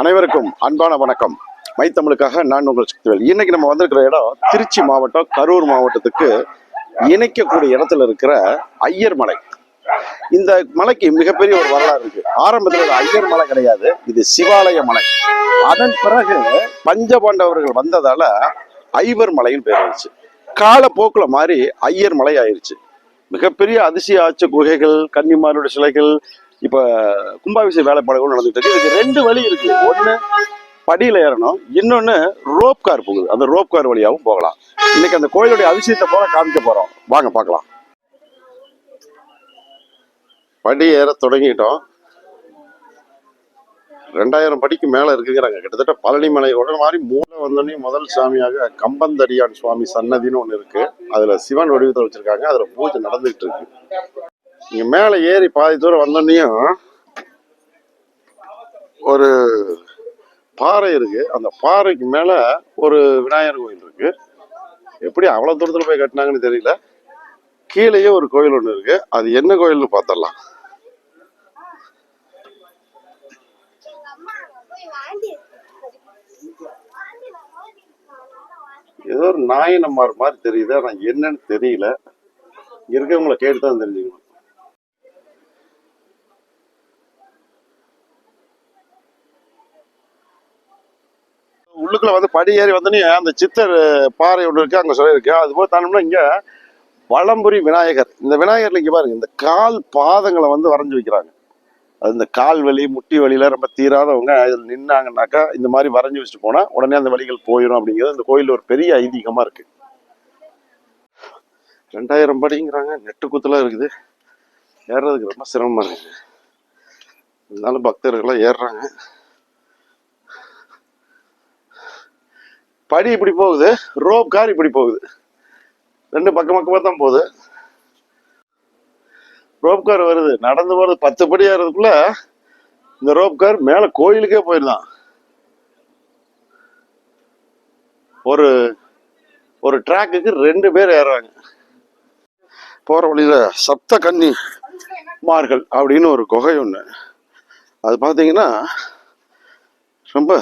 அனைவருக்கும் அன்பான வணக்கம். மைத்தமிழுக்காக நான் உங்கள் சக்திவேல். இன்னைக்கு நம்ம வந்திருக்கிற இடம் திருச்சி மாவட்டம், கரூர் மாவட்டத்துக்கு இணைக்கக்கூடிய இடத்துல இருக்கிற ஐயர் மலை. இந்த மலைக்கு மிகப்பெரிய ஒரு வரலாறு இருக்கு. ஆரம்பத்தில் ஒரு ஐயர் மலை கிடையாது, இது சிவாலய மலை. அதன் பிறகு பஞ்சபாண்டவர்கள் வந்ததால ஐவர் மலைன்னு பேர் வந்துச்சு. காலப்போக்குல மாறி ஐயர் மலை ஆயிடுச்சு. மிகப்பெரிய அதிசய ஆட்சி குகைகள், கன்னிமாருடைய சிலைகள், இப்ப கும்பாபிஷேக வேலைப்பாடுகள் நடந்துட்டு இருக்கு. இதுக்கு ரெண்டு வழி இருக்கு. ஒண்ணு படியில ஏறணும், இன்னொன்னு ரோப் கார் போகுது. அந்த ரோப் கார் வழியாகவும் போகலாம். இன்னைக்கு அந்த கோயிலுடைய அதிசயத்தை போல காமிக்க போறோம், வாங்க பார்க்கலாம். படி ஏற தொடங்கிட்டோம். 2000 படிக்கு மேல இருக்குங்கிறாங்க. கிட்டத்தட்ட பழனிமலையோட மாதிரி மூளை வந்தோடனே முதல் சாமியாக கம்பந்தடியான் சுவாமி சன்னதின்னு ஒண்ணு இருக்கு. அதுல சிவன் வடிவத்தை வச்சிருக்காங்க. அதுல பூஜை நடந்துட்டு இருக்கு. இங்க மேல ஏறி பாதி தூரம் வந்தோடனையும் ஒரு பாறை இருக்கு. அந்த பாறைக்கு மேல ஒரு விநாயகர் கோயில் இருக்கு. எப்படி அவ்வளவு தூரத்துல போய் கட்டினாங்கன்னு தெரியல. கீழேயே ஒரு கோயில் ஒண்ணு இருக்கு. அது என்ன கோயில்னு பார்த்தரலாம். ஏதோ ஒரு நாயனம்மார் மாதிரி தெரியுது, ஆனா என்னன்னு தெரியல. இருக்கவங்களை கேட்டுதான் தெரிஞ்சுக்கணும். உள்ளுக்குள்ள வந்து படி ஏறி வந்தோடனே அந்த சித்தர் பாறை ஒன்று இருக்கு, அங்க சொல்லியிருக்கு. அது போல தானோம்னா இங்க வலம்புரி விநாயகர். இந்த விநாயகர்ல இங்க பாருங்க, இந்த கால் பாதங்களை வந்து வரைஞ்சு வைக்கிறாங்க. அது இந்த கால் வலி, முட்டி வலியில ரொம்ப தீராதவங்க இதில் நின்னாங்கன்னாக்கா இந்த மாதிரி வரைஞ்சி வச்சுட்டு போனா உடனே அந்த வலிகள் போயிடும் அப்படிங்கிறது இந்த கோயில் ஒரு பெரிய ஐதீகமா இருக்கு. 2000 படிங்கிறாங்க. நெட்டு குத்துலாம் இருக்குது. ஏறுறதுக்கு ரொம்ப சிரமமா இருக்கு. இருந்தாலும் பக்தர்கள்லாம் ஏறுறாங்க. படி இப்படி போகுது, ரோப் கார் இப்படி போகுது. ரெண்டு பக்கமா தான் போகுது. ரோப் கார் வருது, நடந்து போறது 10 படி ஏறதுக்குள்ள இந்த ரோப் கார் மேல கோயிலுக்கே போயிருந்தான். ஒரு ஒரு டிராக்குக்கு 2 பேர் ஏறாங்க. போற வழியில சப்த கன்னி மார்கள் அப்படின்னு ஒரு குகை ஒண்ணு. அது பாத்தீங்கன்னா ரொம்ப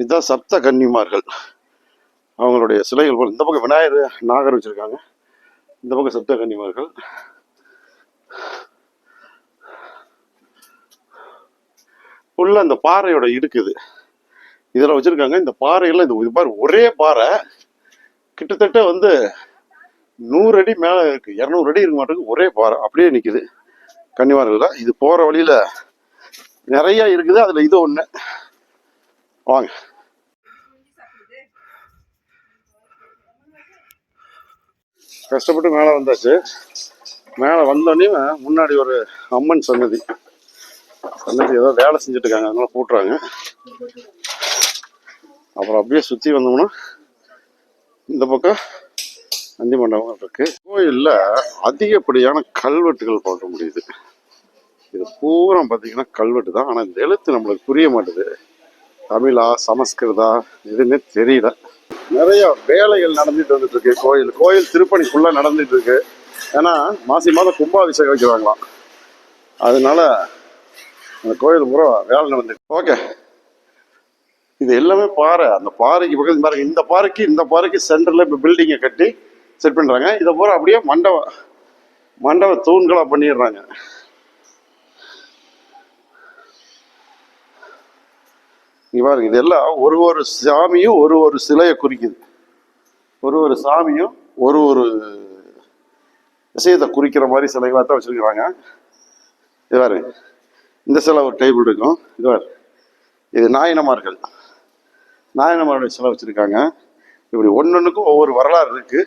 இதுதான் சப்த கன்னிமார்கள். அவங்களுடைய சிலைகள் போல. இந்த பக்கம் விநாயகர் நாகர் வச்சிருக்காங்க, இந்த பக்கம் சப்த கன்னிமார்கள். உள்ள அந்த பாறையோட இருக்குது இதெல்லாம் வச்சிருக்காங்க. இந்த பாறையெல்லாம் இது பாரு, ஒரே பாறை கிட்டத்தட்ட வந்து 100 அடி மேல இருக்கு, 200 அடி இருக்க மாட்டேங்குது. ஒரே பாறை அப்படியே நிக்குது கன்னிமார்கள் தான். இது போற வழியில நிறைய இருக்குது, அதுல இது ஒண்ணு. வாங்க. கஷ்டப்பட்டு மேலே வந்தாச்சு. மேலே வந்தோடனே முன்னாடி ஒரு அம்மன் சன்னதி ஏதோ வேலை செஞ்சுட்டு இருக்காங்க, அதனால போட்டுறாங்க. அப்புறம் அப்படியே சுற்றி வந்தோம்னா இந்த பக்கம் நந்தி மண்டபம் இருக்கு. கோயிலில் அதிகப்படியான கல்வெட்டுகள் பார்க்க முடியுது. இது பூரா பார்த்தீங்கன்னா கல்வெட்டு தான். ஆனால் இந்த எழுத்து நம்மளுக்கு புரிய மாட்டுது. தமிழா சமஸ்கிருதா எதுவுமே தெரியல. நிறைய வேலைகள் நடந்துட்டு வந்துட்டு இருக்கு. கோயில் திருப்பணி ஃபுல்லா நடந்துட்டு இருக்கு. ஏன்னா மாசி மாதம் கும்பாபிஷேகம் வைக்கிறாங்களாம். அதனால அந்த கோயில் பூரா வேலை நடந்துட்டு. ஓகே, இது எல்லாமே பாறை. அந்த பாறைக்கு பக்கத்து பாருங்க, இந்த பாறைக்கு சென்டர்ல இப்ப பில்டிங்கை கட்டி செட் பண்றாங்க. இதை பூரா அப்படியே மண்டப தூண்களா பண்ணிடுறாங்க. இங்க பாருங்க, இதெல்லாம் ஒரு சாமியும் ஒரு சிலையை குறிக்குது. ஒரு சாமியும் ஒரு விஷயத்தை குறிக்கிற மாதிரி சிலைகளாக தான் வச்சிருக்கிறாங்க. இது பாரு, இந்த சிலை ஒரு டேபிள் இருக்கும். இது நாயனமார்கள், நாயனமாருடைய சிலை வச்சிருக்காங்க. இப்படி ஒன்னொன்னுக்கும் ஒவ்வொரு வரலாறு இருக்கு.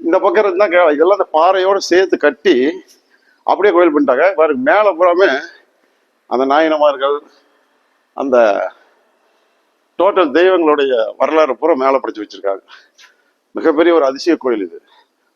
இந்த பக்கம் இருந்தா இதெல்லாம் அந்த பாறையோட சேர்த்து கட்டி அப்படியே கோயில் பண்ணிட்டாங்க. பாருங்க, மேல பூராமே அந்த நாயனமார்கள், அந்த டோட்டல் தெய்வங்களுடைய வரலாறு பூரா மேலே படிச்சு வச்சிருக்காங்க. மிகப்பெரிய ஒரு அதிசய கோயில் இது.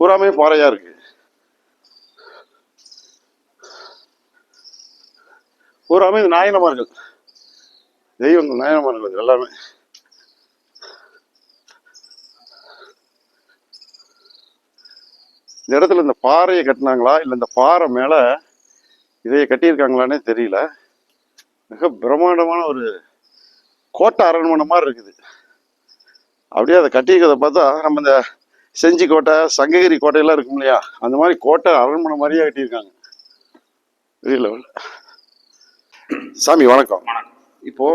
பூராமே பாறையா இருக்கு. பூராமே இது நாயனமார்கள், தெய்வங்கள், நாயனமார்கள் எல்லாமே. இந்த இடத்துல இந்த பாறையை கட்டினாங்களா இல்ல இந்த பாறை மேல இதை கட்டியிருக்காங்களானே தெரியல. மிக பிரம்மாண்டமான ஒரு கோட்டை அரண்மனை மாதிரி இருக்குது. அப்படியே அதை கட்டியிருக்கிறத பார்த்தா நம்ம இந்த செஞ்சி கோட்டை, சங்ககிரி கோட்டையெல்லாம் இருக்கும் இல்லையா, அந்த மாதிரி கோட்டை அரண்மனை மாதிரியே கட்டியிருக்காங்க. பெரிய லெவல். சாமி வணக்கம். இப்போ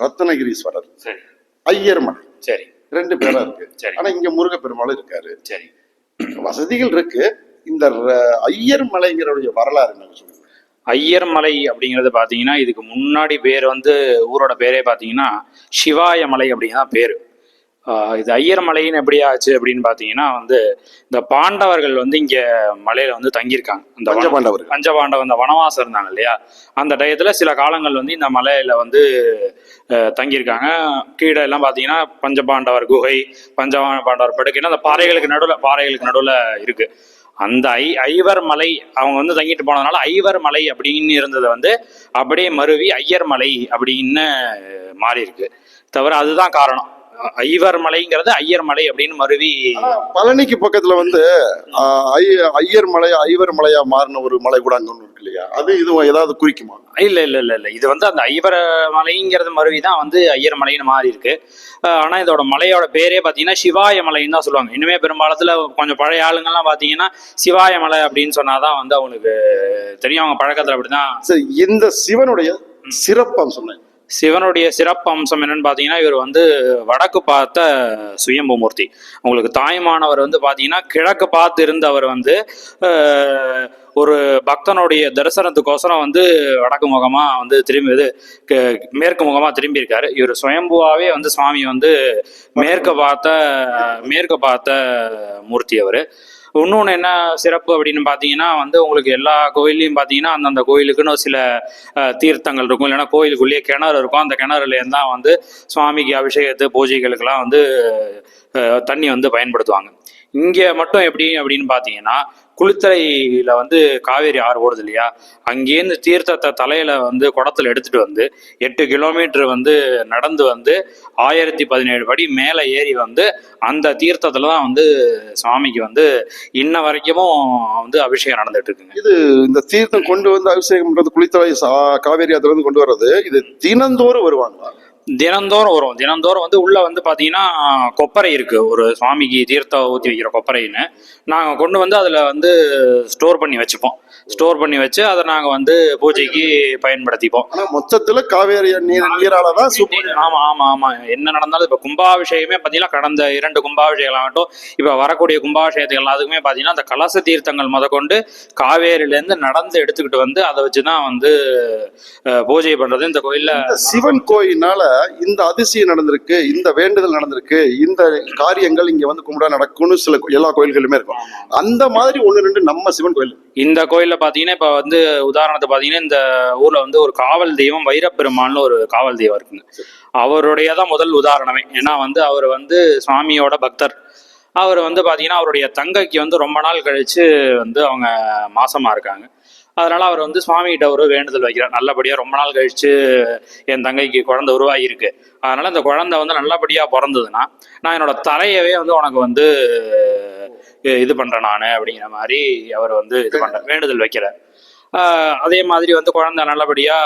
ரத்னகிரீஸ்வரர், ஐயர் மலை, சரி, 2 பேரா இருக்கு. ஆனா இங்க முருகப்பெருமாள் இருக்காரு. சரி, வசதிகள் இருக்கு. இந்த ஐயர் மலைங்கிறடைய வரலாறு என்ன சொல்லுங்க? ஐயர் மலை அப்படிங்கிறது பார்த்தீங்கன்னா, இதுக்கு முன்னாடி பேர் வந்து ஊரோட பேரே பார்த்தீங்கன்னா சிவாய மலை அப்படிங்கிறதான் பேர். இது ஐயர் மலைன்னு எப்படி ஆச்சு அப்படின்னு பார்த்தீங்கன்னா வந்து, இந்த பாண்டவர்கள் வந்து இங்கே மலையில வந்து தங்கியிருக்காங்க. இந்த பஞ்சபாண்டவர் இந்த வனவாசம் இருந்தாங்க இல்லையா, அந்த டயத்தில் சில காலங்கள் வந்து இந்த மலையில வந்து தங்கியிருக்காங்க. கீழே எல்லாம் பார்த்தீங்கன்னா பஞ்சபாண்டவர் குகை, பஞ்சபாண்டவர் படுக்கைன்னா அந்த பாறைகளுக்கு நடுவில் இருக்கு. அந்த ஐவர் மலை அவங்க வந்து தங்கிட்டு போனதுனால ஐவர் மலை அப்படின்னு இருந்தது வந்து அப்படியே மருவி ஐயர் மலை அப்படின்னு மாறி இருக்கு. தவிர அதுதான் காரணம். ஐவர் மலைங்கிறது ஐயர் மலை அப்படின்னு மருவி. பழனிக்கு பக்கத்துல வந்து ஐயர் மலை ஐவர் மலையா மாறின ஒரு மலை கூட அங்க ஒண்ணு இருக்கு இல்லையா, அது இது ஏதாவது குறிக்குமா? இல்ல இல்ல இல்ல இல்ல, இது வந்து அந்த ஐவர் மலைங்கிறது மருவி தான் வந்து ஐயர் மலைன்னு மாறி இருக்கு. ஆனா இதோட மலையோட பேரே பாத்தீங்கன்னா சிவாய மலைன்னு தான் சொல்லுவாங்க. இனிமே பெரும்பாலத்துல கொஞ்சம் பழைய ஆளுங்கள்லாம் பாத்தீங்கன்னா சிவாய மலை அப்படின்னு சொன்னாதான் வந்து அவங்களுக்கு தெரியும். அவங்க பழக்கத்துல அப்படிதான். சரி, இந்த சிவனுடைய சிறப்பு சொன்னேன். சிவனுடைய சிறப்பு அம்சம் என்னன்னு பார்த்தீங்கன்னா, இவர் வந்து வடக்கு பார்த்த சுயம்புமூர்த்தி. உங்களுக்கு தாய்மானவர் வந்து பார்த்தீங்கன்னா கிழக்கு பார்த்து இருந்தவர் வந்து ஒரு பக்தனுடைய தரிசனத்துக்கோசரம் வந்து வடக்கு முகமாக வந்து திரும்பி மேற்கு முகமாக திரும்பி இருக்காரு. இவர் சுயம்புவாவே வந்து சுவாமி வந்து மேற்கு பார்த்த மூர்த்தி அவர். இன்னொன்று என்ன சிறப்பு அப்படின்னு பார்த்தீங்கன்னா வந்து, உங்களுக்கு எல்லா கோயிலையும் பார்த்தீங்கன்னா அந்தந்த கோயிலுக்குன்னு சில தீர்த்தங்கள் இருக்கும், இல்லைன்னா கோயிலுக்குள்ளேயே கிணறு இருக்கும். அந்த கிணறுலேருந்து தான் வந்து சுவாமிக்கு அபிஷேகத்து பூஜைகளுக்கெல்லாம் வந்து தண்ணி வந்து பயன்படுத்துவாங்க. இங்கே மட்டும் எப்படி அப்படின்னு பார்த்தீங்கன்னா, குளித்தலையில் வந்து காவேரி ஆறு ஓடுது இல்லையா, அங்கேருந்து தீர்த்தத்தை தலையில் வந்து குடத்தில் எடுத்துகிட்டு வந்து 8 கிலோமீட்டர் வந்து நடந்து வந்து 1017 படி மேலே ஏறி வந்து அந்த தீர்த்தத்தில் தான் வந்து சுவாமிக்கு வந்து இன்ன வரைக்கும் வந்து அபிஷேகம் நடந்துட்டு இருக்குங்க. இது இந்த தீர்த்தம் கொண்டு வந்து அபிஷேகம் பண்றது, குளித்தலை காவேரி ஆத்துல இருந்து கொண்டு வர்றது, இது தினந்தோறும் வருவாங்க? தினந்தோறும் வரும். தினந்தோறும் வந்து உள்ள வந்து பார்த்தீங்கன்னா கொப்பரை இருக்கு, ஒரு சுவாமிக்கு தீர்த்தம் ஊற்றி வைக்கிற கொப்பரைன்னு நாங்கள் கொண்டு வந்து அதில் வந்து ஸ்டோர் பண்ணி வச்சுப்போம். ஸ்டோர் பண்ணி வச்சு அதை நாங்கள் வந்து பூஜைக்கு பயன்படுத்திப்போம். ஆனால் மொத்தத்தில் காவேரி நீரால தான். ஆமாம் ஆமாம் ஆமாம். என்ன நடந்தாலும் இப்போ கும்பாபிஷேகமே பார்த்தீங்கன்னா, கடந்த 2 கும்பாபிஷேகம் ஆகட்டும், இப்போ வரக்கூடிய கும்பாபிஷேகத்துக்கு எல்லாத்துக்குமே பார்த்தீங்கன்னா அந்த கலச தீர்த்தங்கள் முதற்கொண்டு காவேரியிலேருந்து நடந்து எடுத்துக்கிட்டு வந்து அதை வச்சு தான் வந்து பூஜை பண்ணுறது இந்த கோயிலில். சிவன் கோயில்னால இந்த அதிசயம் நடந்திருக்கு, இந்த வேண்டுதல் நடந்திருக்கு, இந்த காரியங்கள் இங்க வந்து கும்பிடா நடக்கும்னு சில எல்லா கோயில்களுமே இருக்கும். அந்த மாதிரி 1-2 நம்ம சிவன் கோயில். இந்த கோயில்ல பாத்தீங்கன்னா இப்ப வந்து உதாரணத்துக்கு பாத்தீங்கன்னா, இந்த ஊர்ல வந்து ஒரு காவல் தெய்வம் வைரப்பெருமான்னு ஒரு காவல் தெய்வம் இருக்குங்க. அவருடைய தான் முதல் உதாரணமே. ஏன்னா வந்து அவர் வந்து சுவாமியோட பக்தர். அவர் வந்து பாத்தீங்கன்னா அவருடைய தங்கைக்கு வந்து ரொம்ப நாள் கழிச்சு வந்து அவங்க மாசமா இருக்காங்க. அதனால அவர் வந்து சுவாமிகிட்ட ஒரு வேண்டுதல் வைக்கிறார், நல்லபடியா ரொம்ப நாள் கழிச்சு என் தங்கைக்கு குழந்தை உருவாகிருக்கு, அதனால இந்த குழந்தை வந்து நல்லபடியா பிறந்ததுன்னா நான் என்னோட தலையவே வந்து உனக்கு வந்து இது பண்றேன் நான் அப்படிங்கிற மாதிரி அவர் வந்து இது பண்ற வேண்டுதல் வைக்கிறார். அதே மாதிரி வந்து குழந்தை நல்லபடியா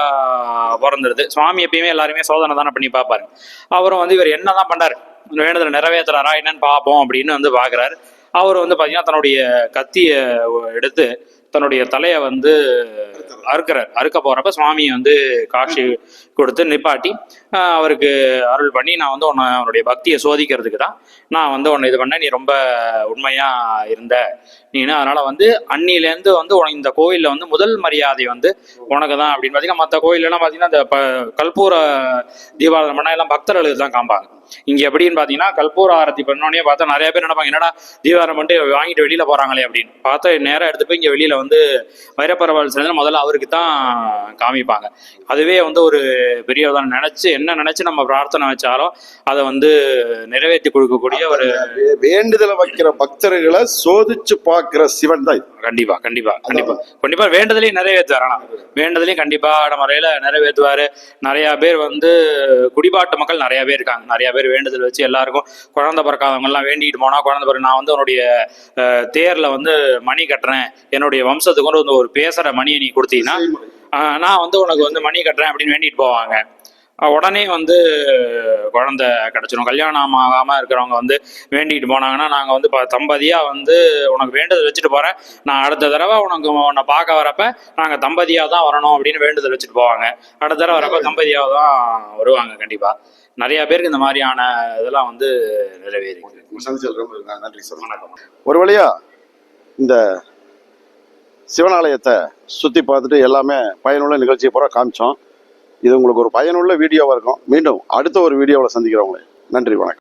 பிறந்துருது. சுவாமி எப்பயுமே எல்லாருமே சோதனை தானே பண்ணி பார்ப்பாரு. அவரும் வந்து இவர் என்னதான் பண்றாரு, வேண்டுதல் நிறைவேற்றுறாரா என்னன்னு பார்ப்போம் அப்படின்னு வந்து பாக்குறாரு. அவர் வந்து பாத்தீங்கன்னா தன்னுடைய கத்திய எடுத்து தன்னுடைய தலையை வந்து அறுக்க போறப்ப சுவாமி வந்து காட்சி கொடுத்து நிப்பாட்டி அவருக்கு அருள் பண்ணி, நான் வந்து அவனுடைய பக்தியை சோதிக்கிறதுக்கு தான் நான் வந்து உன்னை இது பண்ணேன், நீ ரொம்ப உண்மையா இருந்த நீனு, அதனால வந்து அன்னிலேருந்து வந்து உனக்கு இந்த கோயிலில் வந்து முதல் மரியாதை வந்து உனக்கு தான் அப்படின்னு பார்த்தீங்கன்னா. மற்ற கோயிலெல்லாம் பார்த்தீங்கன்னா இந்த கற்பூர தீபாவளி பண்ணால் எல்லாம் பக்தர்களுக்கு தான் காமிப்பாங்க. இங்கே எப்படின்னு பார்த்தீங்கன்னா, கற்பூர ஆரத்தி பண்ணோடனே பார்த்தா நிறைய பேர் நினைப்பாங்க, என்னடா தீபாவளி பண்ணிட்டு வாங்கிட்டு வெளியில் போகிறாங்களே அப்படின்னு பார்த்தா, நேராக எடுத்து போய் இங்கே வெளியில் வந்து வைரப்பெருமாள் சேர்ந்து முதல்ல அவருக்கு தான் காமிப்பாங்க. அதுவே வந்து ஒரு பெரியவர் நினைச்சு என்ன நினைச்சு நம்ம பிரார்த்தனை வச்சாலும் அதை வந்து நிறைவேற்றி கொடுக்கக்கூடிய ஒரு வேண்டுதலை வைக்கிற பக்தர்களை சோதிச்சு பார்க்கிற சிவன் தான் இது. கண்டிப்பா கண்டிப்பா கண்டிப்பா கண்டிப்பா வேண்டுதலையும் நிறைவேற்றுவார். ஆனா வேண்டுதலையும் கண்டிப்பா முறையில நிறைவேற்றுவாரு. நிறைய பேர் வந்து குடிபாட்டு மக்கள் நிறைய பேர் இருக்காங்க. நிறைய பேர் வேண்டுதல் வச்சு எல்லாருக்கும் குழந்தை பிறக்காதவங்க எல்லாம் வேண்டிட்டு போனா குழந்தை பிறகு நான் வந்து உன்னுடைய தேர்ல வந்து மணி கட்டுறேன், என்னுடைய வம்சத்துக்கு வந்து ஒரு பேசுற மணியை நீ கொடுத்தீங்கன்னா நான் வந்து உனக்கு வந்து மணி கட்டுறேன் அப்படின்னு வேண்டிட்டு போவாங்க. உடனே வந்து குழந்தை கிடைச்சிடும். கல்யாணம் ஆகாம இருக்கிறவங்க வந்து வேண்டிட்டு போனாங்கன்னா நாங்கள் வந்து தம்பதியா வந்து உனக்கு வேண்டுதல் வச்சுட்டு போறேன், நான் அடுத்த தடவை உன்னை பார்க்க வரப்ப நாங்கள் தம்பதியா தான் வரணும் அப்படின்னு வேண்டுதல் வச்சுட்டு போவாங்க. அடுத்த தடவை வரப்ப தம்பதியாக தான் வருவாங்க. கண்டிப்பா நிறைய பேருக்கு இந்த மாதிரியான இதெல்லாம் வந்து நிறைவேறி. நன்றி சார். வணக்கம். ஒரு வழியா இந்த சிவனாலயத்தை சுற்றி பார்த்துட்டு எல்லாமே பயனுள்ள நிகழ்ச்சியை பூரா காமிச்சோம். இது உங்களுக்கு ஒரு பயனுள்ள வீடியோவாக இருக்கும். மீண்டும் அடுத்த ஒரு வீடியோவில் சந்திக்கிறவங்களே. நன்றி, வணக்கம்.